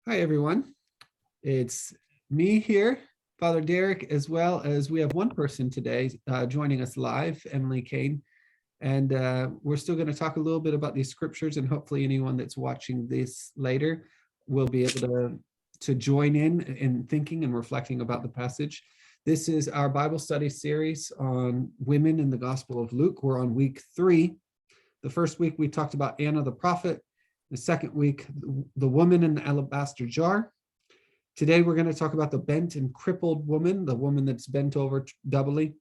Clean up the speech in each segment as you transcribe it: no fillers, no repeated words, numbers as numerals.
Hi, everyone. It's me here, Father Derek, as well as we have one person today joining us live, Emily Kane. And we're still going to talk a little bit about these scriptures, and hopefully anyone that's watching this later will be able to join in thinking and reflecting about the passage. This is our Bible study series on women in the Gospel of Luke. We're on week 3. The first week we talked about Anna the prophet. The second week, the woman in the alabaster jar. Today, we're going to talk about the bent and crippled woman, the woman that's bent over doubly.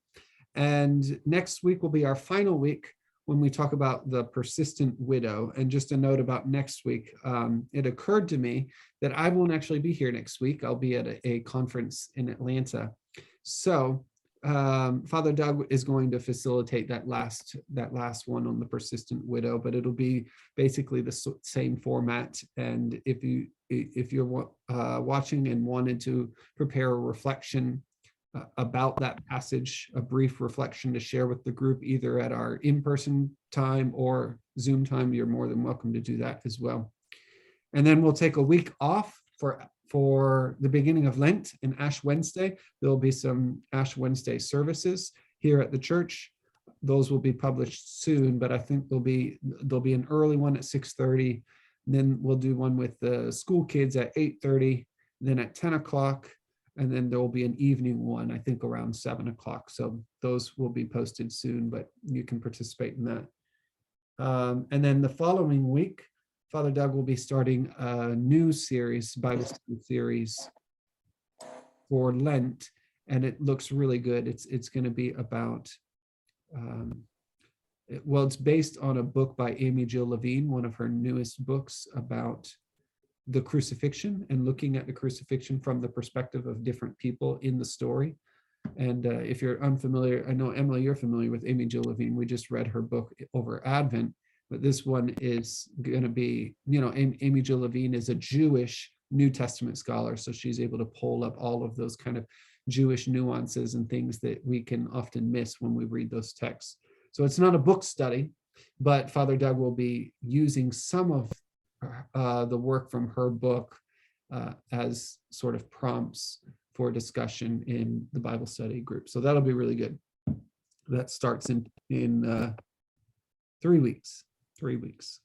And next week will be our final week when we talk about the persistent widow. And just a note about next week, it occurred to me that I won't actually be here next week. I'll be at a conference in Atlanta. So Father Doug is going to facilitate that last one on the persistent widow, but it'll be basically the same format. And if you're watching and wanted to prepare a reflection about that passage, a brief reflection to share with the group, either at our in-person time or Zoom time, you're more than welcome to do that as well. And then we'll take a week off for the beginning of Lent and Ash Wednesday. There'll be some Ash Wednesday services here at the church. Those will be published soon, but I think there'll be an early one at 6:30. Then we'll do one with the school kids at 8:30, then at 10 o'clock, and then there will be an evening one, I think around 7 o'clock. So those will be posted soon, but you can participate in that. And then the following week, Father Doug will be starting a new series, Bible study series for Lent, and it looks really good. It's going to be about, it's based on a book by Amy Jill Levine, one of her newest books about the crucifixion and looking at the crucifixion from the perspective of different people in the story. And if you're unfamiliar, I know, Emily, you're familiar with Amy Jill Levine. We just read her book over Advent. But this one is going to be, Amy Jill Levine is a Jewish New Testament scholar, so she's able to pull up all of those kind of Jewish nuances and things that we can often miss when we read those texts. So it's not a book study, but Father Doug will be using some of the work from her book as sort of prompts for discussion in the Bible study group. So that'll be really good. That starts in 3 weeks. 3 weeks.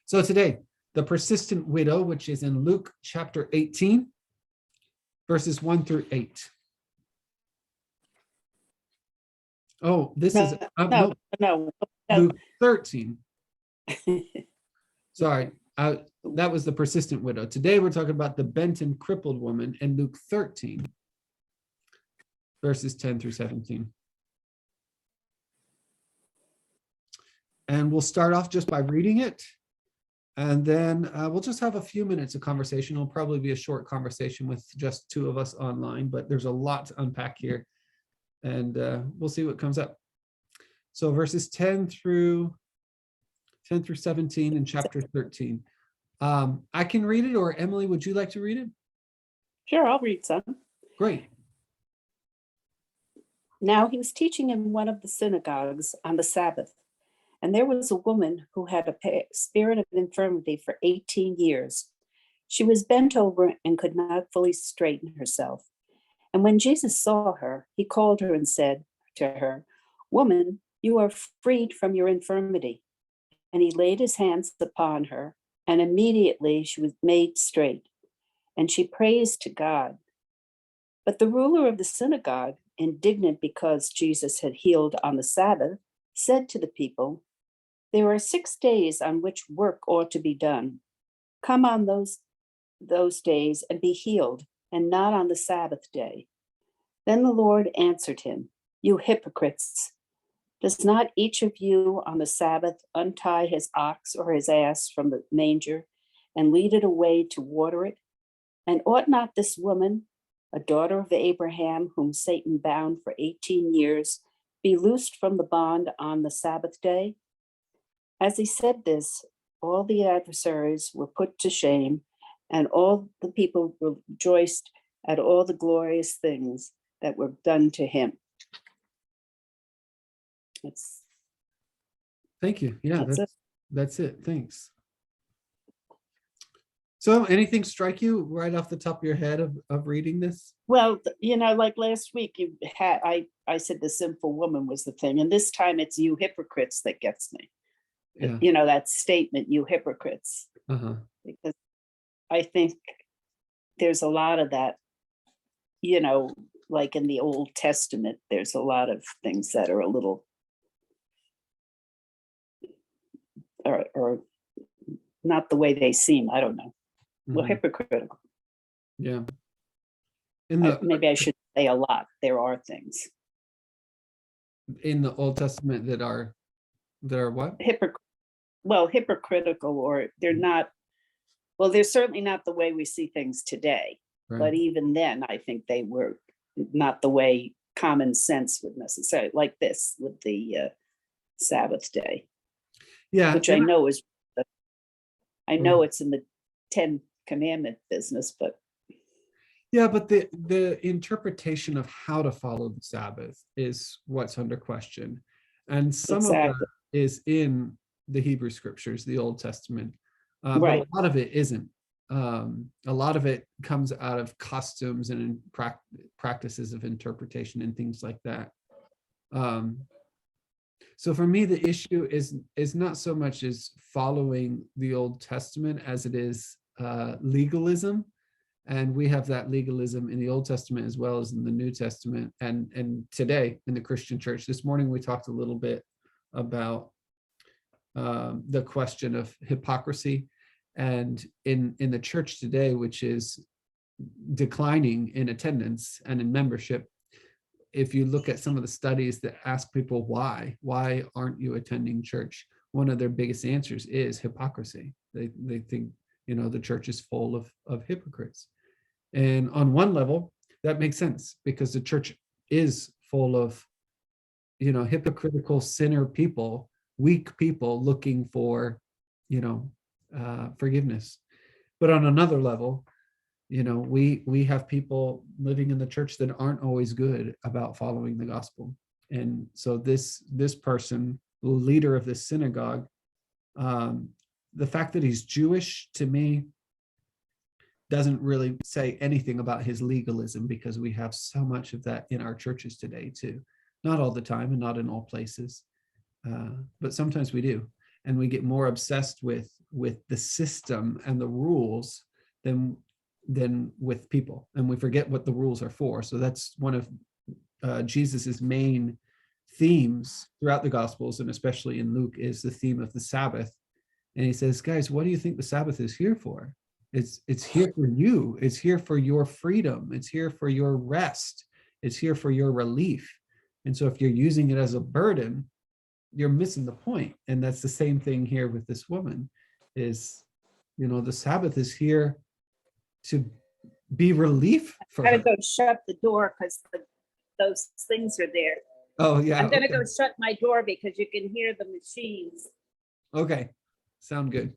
So today, the persistent widow, which is in Luke chapter 18, verses 1 through 8. Oh, this is Luke 13. Sorry, that was the persistent widow. Today, we're talking about the bent and crippled woman in Luke 13, verses 10 through 17. And we'll start off just by reading it, and then we'll just have a few minutes of conversation. It'll probably be a short conversation with just 2 of us online, but there's a lot to unpack here, and we'll see what comes up. So verses 10 through 17 in chapter 13. I can read it, or Emily, would you like to read it? Sure, I'll read some. Great. Now he was teaching in one of the synagogues on the Sabbath. And there was a woman who had a spirit of infirmity for 18 years. She was bent over and could not fully straighten herself. And when Jesus saw her, he called her and said to her, "Woman, you are freed from your infirmity." And he laid his hands upon her, and immediately she was made straight. And she praised to God. But the ruler of the synagogue, indignant because Jesus had healed on the Sabbath, said to the people, "There are 6 days on which work ought to be done. Come on those days and be healed, and not on the Sabbath day." Then the Lord answered him, "You hypocrites! Does not each of you on the Sabbath untie his ox or his ass from the manger and lead it away to water it? And ought not this woman, a daughter of Abraham, whom Satan bound for 18 years, be loosed from the bond on the Sabbath day?" As he said this, all the adversaries were put to shame, and all the people rejoiced at all the glorious things that were done to him. Thank you. Yeah, that's it. Thanks. So anything strike you right off the top of your head of reading this? Well, like last week, I said the sinful woman was the thing, and this time it's you hypocrites that gets me. Yeah. That statement, you hypocrites, Uh-huh. because I think there's a lot of that, like in the Old Testament, there's a lot of things that are a little or not the way they seem. I don't know. Well, Mhm. hypocritical. Yeah. In the Maybe I should say a lot. There are things. in the Old Testament that are what? Hypocritical, or they're not. Well, they're certainly not the way we see things today. Right. But even then, I think they were not the way common sense would necessarily, like this with the Sabbath day, Yeah. which I know is, I know it's in the 10 Commandment business, but Yeah, but the interpretation of how to follow the Sabbath is what's under question. And some of exactly. that is in the Hebrew scriptures, the Old Testament. But Right. a lot of it isn't. A lot of it comes out of customs and practices of interpretation and things like that. So for me, the issue is not so much as following the Old Testament as it is legalism. And we have that legalism in the Old Testament as well as in the New Testament. And today in the Christian church, this morning we talked a little bit about the question of hypocrisy. And in the church today, which is declining in attendance and in membership, if you look at some of the studies that ask people why aren't you attending church, one of their biggest answers is hypocrisy. They think the church is full of hypocrites. And on one level, that makes sense because the church is full of, hypocritical sinner people, weak people looking for, forgiveness. But on another level, we have people living in the church that aren't always good about following the gospel. And so this person, the leader of this synagogue, the fact that he's Jewish, to me, doesn't really say anything about his legalism, because we have so much of that in our churches today too. Not all the time and not in all places, but sometimes we do. And we get more obsessed with the system and the rules than with people. And we forget what the rules are for. So that's one of Jesus's main themes throughout the Gospels, and especially in Luke, is the theme of the Sabbath. And he says, guys, what do you think the Sabbath is here for? It's here for you. It's here for your freedom. It's here for your rest. It's here for your relief. And so if you're using it as a burden, you're missing the point. And that's the same thing here with this woman is, the Sabbath is here to be relief for I her. gotta go shut the door because those things are there. Oh, yeah. I'm gonna okay. go shut my door because you can hear the machines. Okay. Sound good.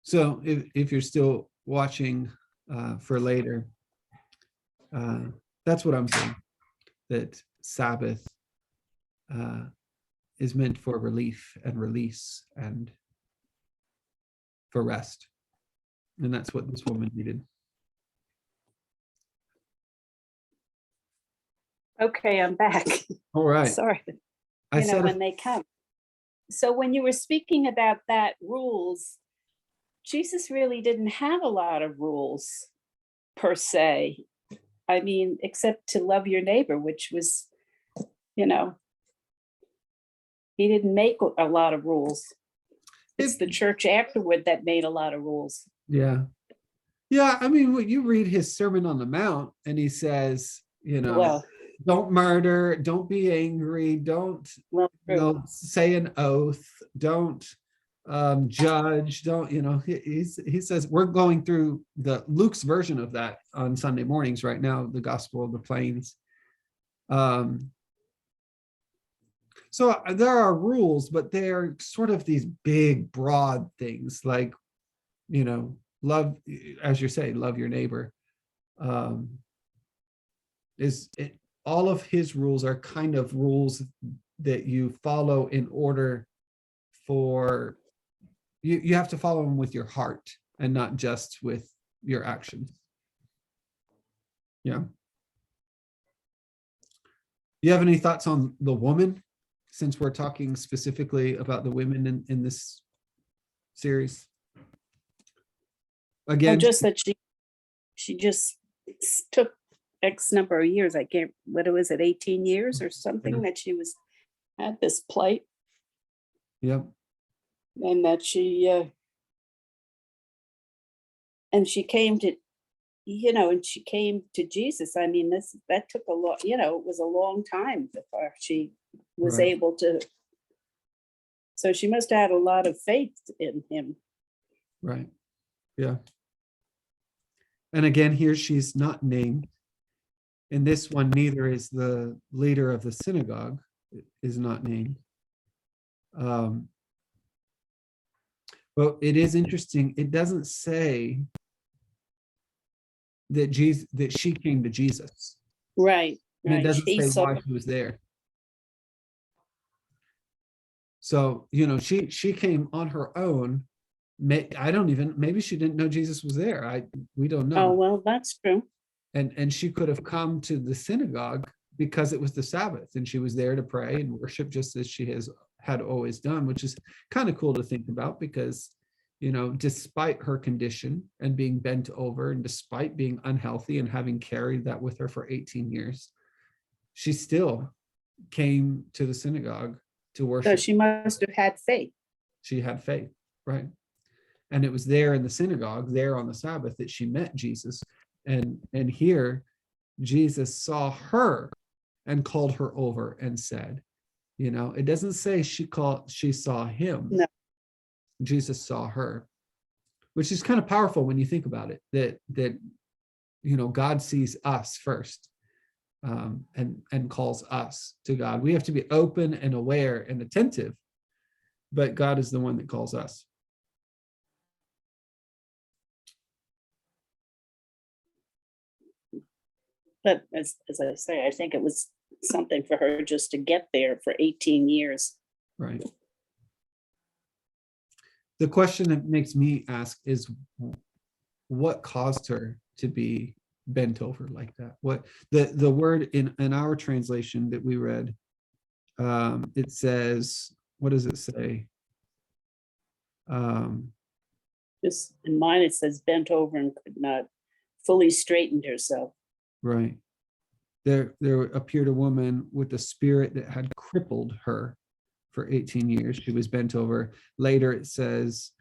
So if you're still watching for later, that's what I'm saying, that Sabbath is meant for relief and release and for rest. And that's what this woman needed. Okay, I'm back. All right. Sorry, I said when they come. So when you were speaking about that rules, Jesus really didn't have a lot of rules per se. I mean, except to love your neighbor, which was, he didn't make a lot of rules. It's the church afterward that made a lot of rules. Yeah. Yeah. I mean, when you read his Sermon on the Mount and he says, don't murder, don't be angry, don't say an oath, don't judge, don't, he says, we're going through Luke's version of that on Sunday mornings right now, the Gospel of the Plains. So there are rules, but they're sort of these big, broad things like, love, as you say, love your neighbor. all of his rules are kind of rules that you follow in order for you have to follow them with your heart and not just with your actions. Yeah. You have any thoughts on the woman, since we're talking specifically about the women in this series? Well, Again, just that she just took X number of years. I can't, what was it, 18 years or something, that she was at this plight, yeah, and that and she came to, and she came to Jesus. I mean, that took a lot, it was a long time before she was right, able to. So she must have had a lot of faith in him. right, yeah. And again, here she's not named. In this one, neither is the leader of the synagogue is not named. But it is interesting. It doesn't say that she came to Jesus, Right, and it right. doesn't He say saw. why she was there. So she came on her own. Maybe she didn't know Jesus was there. We don't Oh, know. well, that's true. And she could have come to the synagogue because it was the Sabbath, and she was there to pray and worship just as she had always done, which is kind of cool to think about, because despite her condition and being bent over, and despite being unhealthy and having carried that with her for 18 years, she still came to the synagogue to So worship. she must have had faith. She had faith, right? And it was there in the synagogue, there on the Sabbath, that she met Jesus. And here Jesus saw her and called her over and said, it doesn't say she saw him. No. Jesus saw her, which is kind of powerful when you think about it, that God sees us first, and calls us to God. We have to be open and aware and attentive, but God is the one that calls us. But as I say, I think it was something for her just to get there for 18 years. Right. The question that makes me ask is, what caused her to be bent over like that? What the word in our translation that we read, it says, what does it say? Just in mine, it says bent over and could not fully straighten herself. Right. There appeared a woman with a spirit that had crippled her for 18 years. She was bent over. Later it says,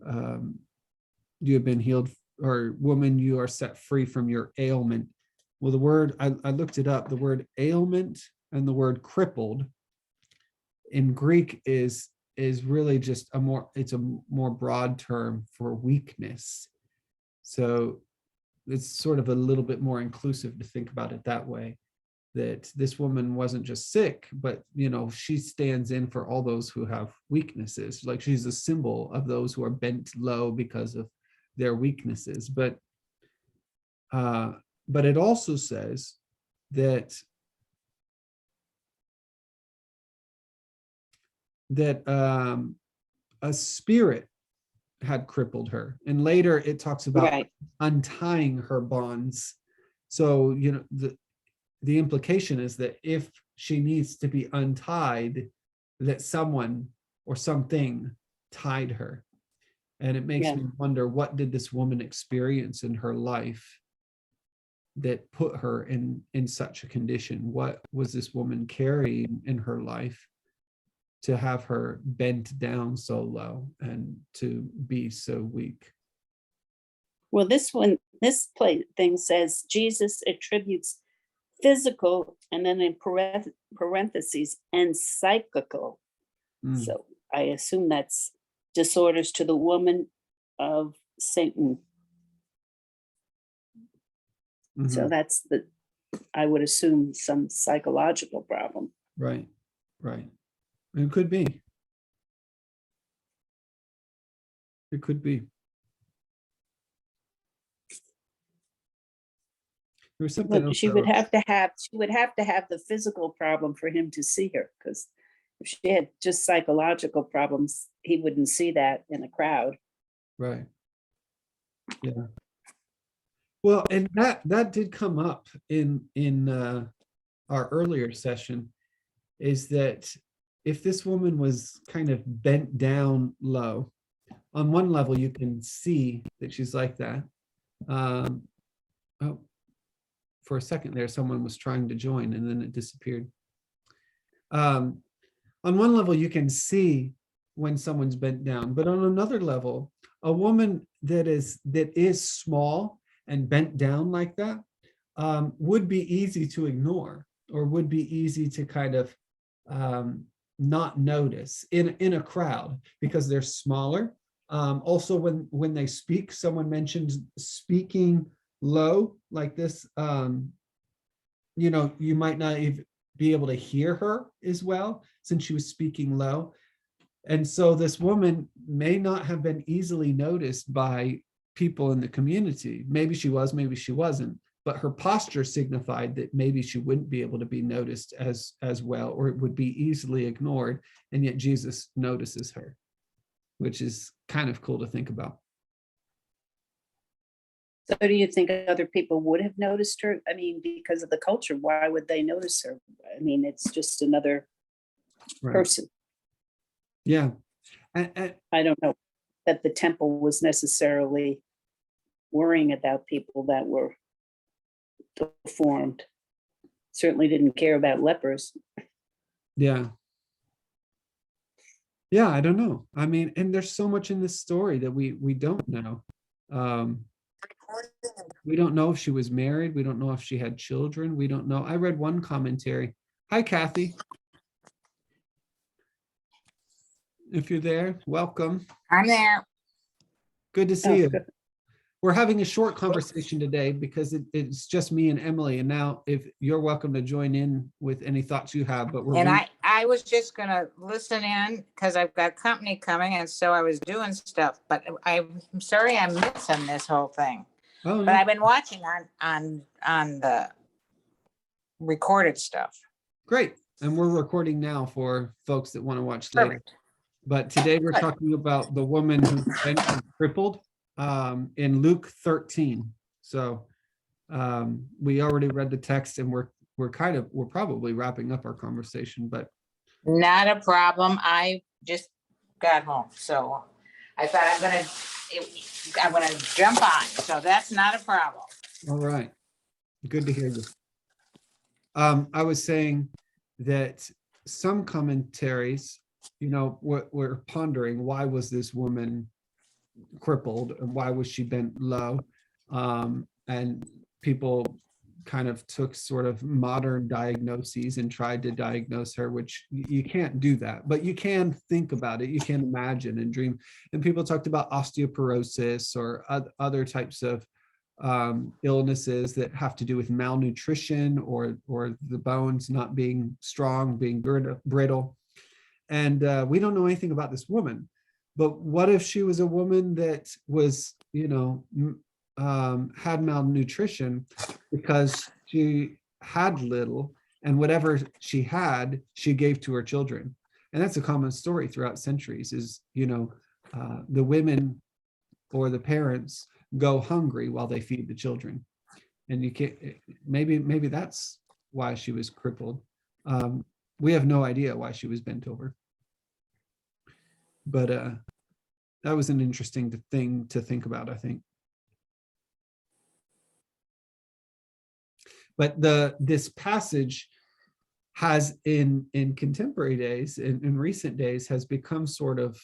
you have been healed, or woman, you are set free from your ailment. Well, the word, I looked it up, the word ailment and the word crippled in Greek is really just it's a more broad term for weakness. So it's sort of a little bit more inclusive to think about it that way, that this woman wasn't just sick, but she stands in for all those who have weaknesses. Like, she's a symbol of those who are bent low because of their weaknesses. But it also says that a spirit had crippled her, and later it talks about Right. untying her bonds. So the implication is that if she needs to be untied, that someone or something tied her. And it makes me wonder, what did this woman experience in her life that put her in such a condition? What was this woman carrying in her life to have her bent down so low and to be so weak? Well, this thing says Jesus attributes physical, and then in parentheses, and psychical. So I assume that's disorders to the woman of Satan. So that's I would assume some psychological problem. Right. It could be. There was something But else. she would have to have the physical problem for him to see her, because if she had just psychological problems, he wouldn't see that in a crowd. Right. Yeah. Well, and that did come up in our earlier session, is that if this woman was kind of bent down low, on one level you can see that she's like that. Oh, for a second there, someone was trying to join and then it disappeared. On one level you can see when someone's bent down, but on another level, a woman that is small and bent down like that would be easy to ignore, or would be easy to kind of not notice in a crowd, because they're smaller. Also, when they speak, someone mentioned speaking low like this, you might not even be able to hear her as well, since she was speaking low. And so this woman may not have been easily noticed by people in the community. Maybe she was, maybe she wasn't, but her posture signified that maybe she wouldn't be able to be noticed as well, or it would be easily ignored. And yet Jesus notices her, which is kind of cool to think about. So do you think other people would have noticed her? I mean, because of the culture, why would they notice her? I mean, it's just another person. Yeah. I don't know that the temple was necessarily worrying about people that were deformed. Certainly didn't care about lepers. Yeah. Yeah, I don't know. I mean, and there's so much in this story that we don't know. We don't know if she was married. We don't know if she had children. We don't know. I read one commentary. Hi, Kathy. If you're there, welcome. I'm there. Good to see you. Good. We're having a short conversation today because it's just me and Emily. And now, if you're welcome to join in with any thoughts you have, but And I was just gonna listen in because I've got company coming, and so I was doing stuff. But I'm sorry I'm missing this whole thing. Oh, But no. I've been watching on the recorded stuff. Great. And we're recording now for folks that want to watch later. Perfect. But today we're Good. talking about the woman who's been crippled in Luke 13. So we already read the text, and we're probably wrapping up our conversation, but Not a problem. I just got home, so I thought I'm gonna jump on. So that's not a problem. all right. Good to hear you. I was saying that some commentaries, we're pondering, why was this woman crippled and why was she bent low? And people kind of took sort of modern diagnoses and tried to diagnose her, which you can't do that, but you can think about it. You can imagine and dream. And people talked about osteoporosis or other types of illnesses that have to do with malnutrition or the bones not being strong, being brittle. And we don't know anything about this woman. But what if she was a woman that was, had malnutrition because she had little, and whatever she had, she gave to her children. And that's a common story throughout centuries, is, the women or the parents go hungry while they feed the children. And you can't, maybe that's why she was crippled. We have no idea why she was bent over. But that was an interesting thing to think about, I think. But this passage has in contemporary days, in recent days, has become sort of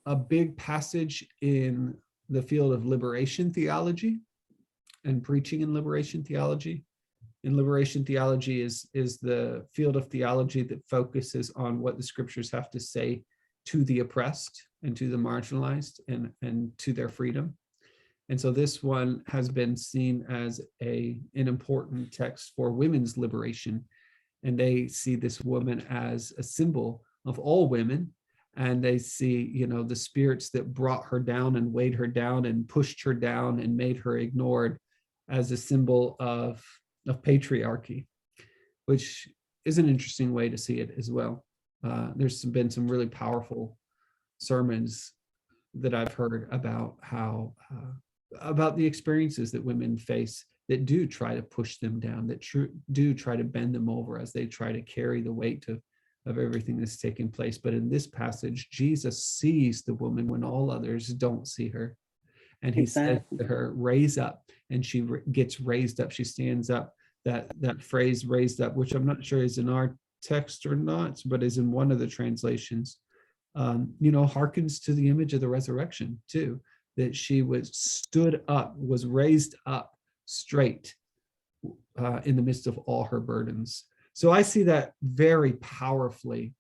a big passage in the field of liberation theology and preaching in liberation theology. And liberation theology is the field of theology that focuses on what the scriptures have to say to the oppressed and to the marginalized and to their freedom. And so this one has been seen as an important text for women's liberation. And they see this woman as a symbol of all women. And they see, the spirits that brought her down and weighed her down and pushed her down and made her ignored, as a symbol of patriarchy, which is an interesting way to see it as well. There's been some really powerful sermons that I've heard about how about the experiences that women face that do try to push them down, that do try to bend them over as they try to carry the weight of everything that's taking place. But in this passage, Jesus sees the woman when all others don't see her. And he says to her, raise up, and she gets raised up. She stands up. That phrase raised up, which I'm not sure is in our text or not, but is in one of the translations, harkens to the image of the resurrection too, that she was stood up, was raised up straight in the midst of all her burdens. So I see that very powerfully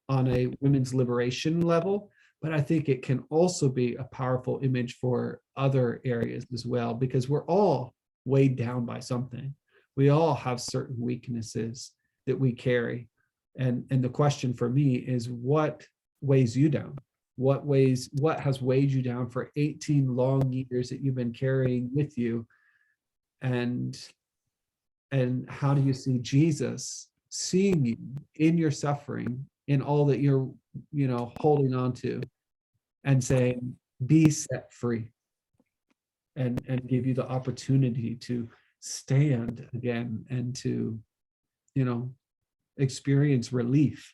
on a women's liberation level, but I think it can also be a powerful image for other areas as well, because we're all weighed down by something. We all have certain weaknesses that we carry. And the question for me is, what weighs you down? What has weighed you down for 18 long years that you've been carrying with you? And how do you see Jesus seeing you in your suffering, in all that you're, holding on to, and saying, be set free, and give you the opportunity to stand again and to, experience relief.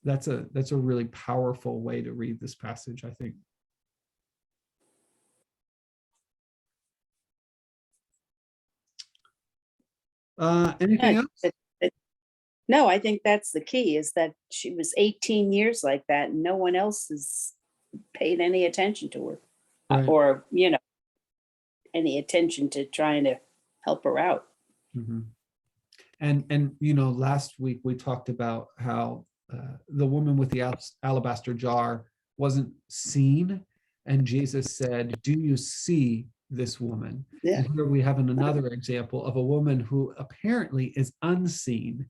That's a really powerful way to read this passage, I think. Anything else? No, I think that's the key, is that she was 18 years like that, and no one else has paid any attention to her, Right. or, any attention to trying to help her out. Mm-hmm. And last week we talked about how the woman with the alabaster jar wasn't seen, and Jesus said, do you see this woman? Yeah. And here we have another example of a woman who apparently is unseen,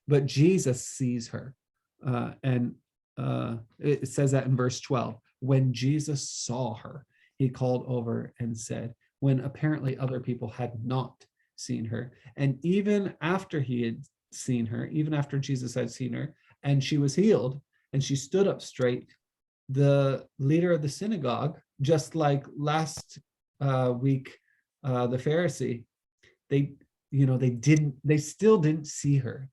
but Jesus sees her. And it says that in verse 12, when Jesus saw her, he called over and said, when apparently other people had not seen her. And even after he had seen her, even after Jesus had seen her, and she was healed, and she stood up straight, the leader of the synagogue, just like last week, the Pharisee, they still didn't see her,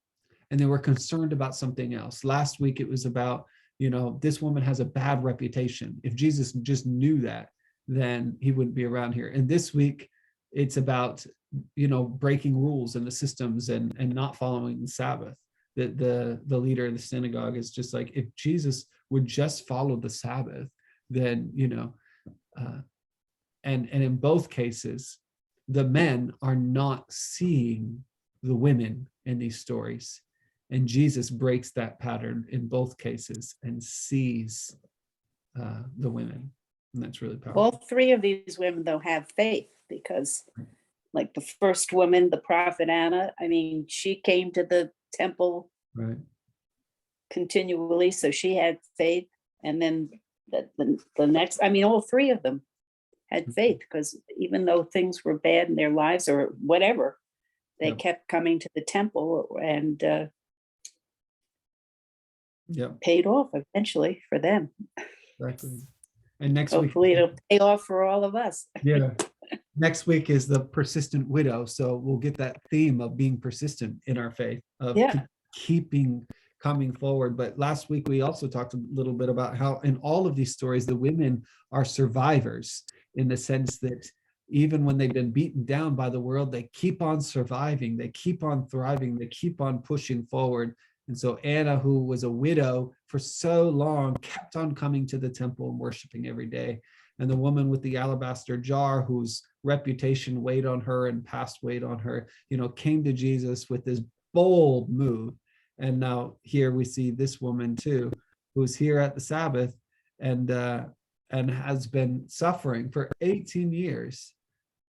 and they were concerned about something else. Last week it was about, this woman has a bad reputation. If Jesus just knew that, then he wouldn't be around here. And this week it's about, breaking rules and the systems and not following the Sabbath. The leader of the synagogue is just like, if Jesus would just follow the Sabbath, then, and in both cases, the men are not seeing the women in these stories. And Jesus breaks that pattern in both cases and sees the women. And that's really powerful. All three of these women, though, have faith, because like the first woman, the prophet Anna, she came to the temple continually, so she had faith. And then the next, all three of them had faith, because even though things were bad in their lives or whatever, they kept coming to the temple, and paid off eventually for them. Exactly. And next hopefully week, it'll pay off for all of us. Yeah. Next week is the persistent widow. So we'll get that theme of being persistent in our faith, of keeping coming forward. But last week we also talked a little bit about how in all of these stories, the women are survivors, in the sense that even when they've been beaten down by the world, they keep on surviving, they keep on thriving, they keep on pushing forward. And so Anna, who was a widow for so long, kept on coming to the temple and worshiping every day. And the woman with the alabaster jar, whose reputation weighed on her and past weighed on her, came to Jesus with this bold move. And now here we see this woman too, who's here at the Sabbath and has been suffering for 18 years.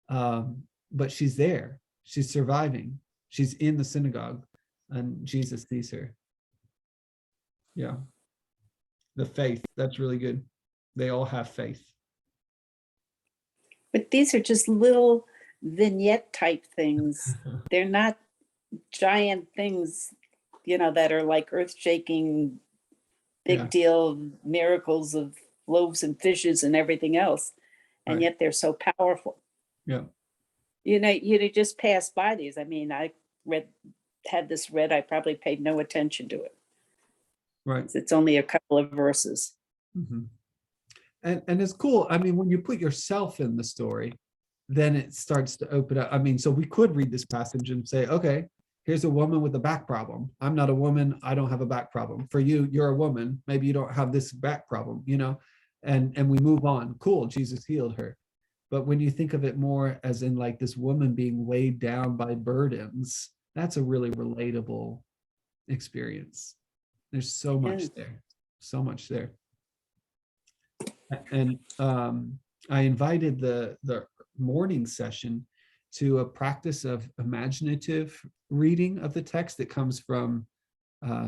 But she's there, she's surviving, she's in the synagogue, and Jesus sees her. Yeah. The faith, that's really good. They all have faith. But these are just little vignette type things. They're not giant things, that are like earth shaking, big Yeah. deal miracles of loaves and fishes and everything else. And Right. yet they're so powerful. Yeah. You just pass by these. I mean, I had this read, I probably paid no attention to it. Right. It's only a couple of verses. Mhm. And it's cool. I mean, when you put yourself in the story, then it starts to open up. I mean, so we could read this passage and say, okay, here's a woman with a back problem. I'm not a woman. I don't have a back problem. For you, you're a woman. Maybe you don't have this back problem, and we move on. Cool. Jesus healed her. But when you think of it more as in like this woman being weighed down by burdens, that's a really relatable experience. There's so much Yeah. there, so much there. And I invited the morning session to a practice of imaginative reading of the text that comes from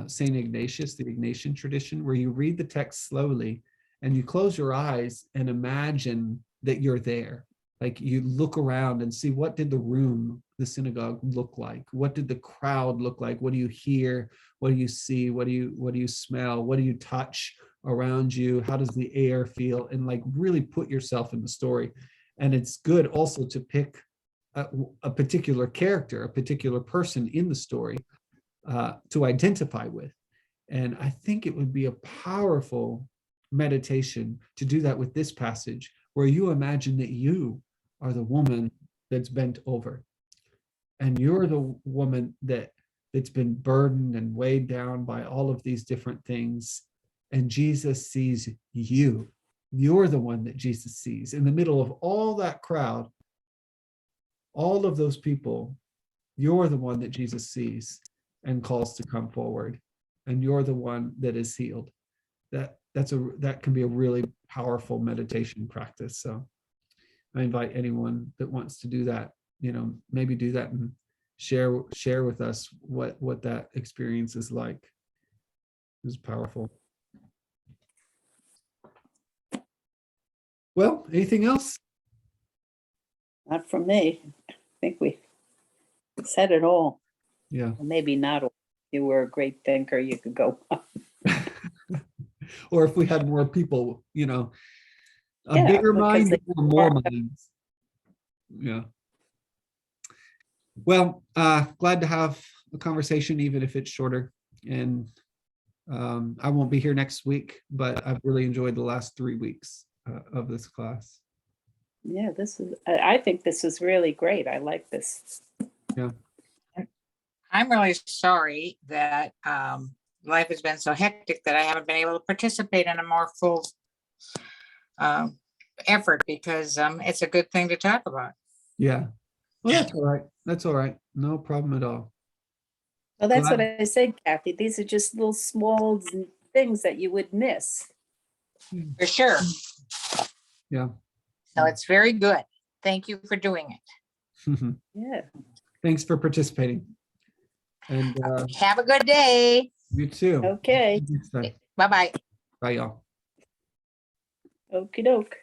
St. Ignatius, the Ignatian tradition, where you read the text slowly and you close your eyes and imagine that you're there. Like you look around and see, what did the room, the synagogue, look like? What did the crowd look like? What do you hear? What do you see? What do you smell? What do you touch around you? How does the air feel? And like really put yourself in the story. And it's good also to pick a particular character, a particular person in the story to identify with. And I think it would be a powerful meditation to do that with this passage, where you imagine that you are the woman that's bent over, and you're the woman that's been burdened and weighed down by all of these different things. And Jesus sees you. You're the one that Jesus sees in the middle of all that crowd, all of those people. You're the one that Jesus sees and calls to come forward, and you're the one that is healed. That can be a really powerful meditation practice. So I invite anyone that wants to do that, maybe do that and share with us what that experience is like. It was powerful. Well, anything else? Not from me. I think we said it all. Yeah. Well, maybe not all. If you were a great thinker, you could go on. Or if we had more people, a Yeah, bigger because mind they- or more minds. Yeah. Well, glad to have a conversation, even if it's shorter. And I won't be here next week, but I've really enjoyed the last 3 weeks of this class. Yeah, I think this is really great. I like this. Yeah. I'm really sorry that life has been so hectic that I haven't been able to participate in a more full effort, because it's a good thing to talk about. Yeah. Well, that's all right. That's all right. No problem at all. Well, that's Glad- what I said, Kathy. These are just little small things that you would miss. For sure. Yeah. So it's very good. Thank you for doing it. Yeah. Thanks for participating. And Have a good day. you too. Okay. Next time. Bye-bye. Bye, y'all. Okie doke.